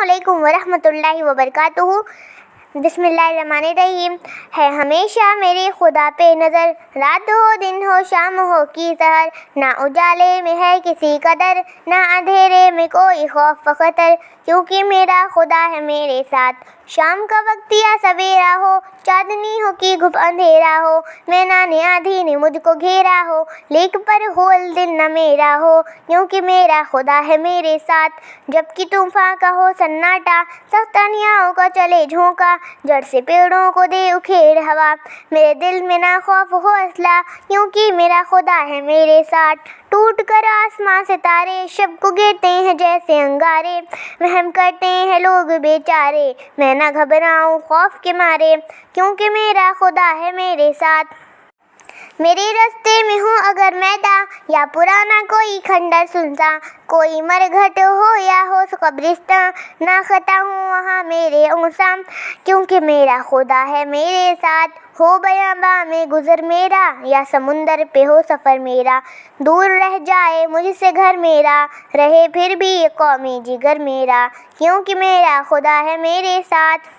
علیکم ورحمۃ اللہ وبرکاتہ۔ بسم اللہ الرحمن الرحیم۔ ہے ہمیشہ میرے خدا پہ نظر، رات ہو دن ہو شام ہو کی سحر، نہ اجالے میں ہے کسی قدر، نہ اندھیرے میں کوئی خوف و خطر، کیونکہ میرا خدا ہے میرے ساتھ۔ شام کا وقت یا سویرا ہو، چاندنی ہو کہ گھپ اندھیرا ہو، میدان آندھی نے مجھ کو گھیرا ہو، لیک پر ہو دل نہ میرا ہو، کیونکہ میرا خدا ہے میرے ساتھ۔ جب کہ طوفان کا ہو سناٹا، سخت انھیاؤں کا چلے جھونکا، جڑ سے پیڑوں کو دے اکھیڑ ہوا، میرے دل میں نہ خوف ہو اصلا، کیونکہ میرا خدا ہے میرے ساتھ۔ ٹوٹ کر آسمان ستارے، شب کو گرتے ہیں جیسے انگارے، وہم کرتے ہیں لوگ بیچارے، میں نہ گھبراؤں خوف کے مارے، کیونکہ میرا خدا ہے میرے ساتھ۔ میرے راستے میں ہوں اگر میداں یا پرانا کوئی کھنڈر سنساں، کوئی مرگھٹ ہو یا ہو قبرستاں، نہ خطا ہوں وہاں میرے اونساں، کیونکہ میرا خدا ہے میرے ساتھ۔ ہو بیاباں میں گزر میرا، یا سمندر پہ ہو سفر میرا، دور رہ جائے مجھ سے گھر میرا، رہے پھر بھی یہ قومی جگر میرا، کیونکہ میرا خدا ہے میرے ساتھ۔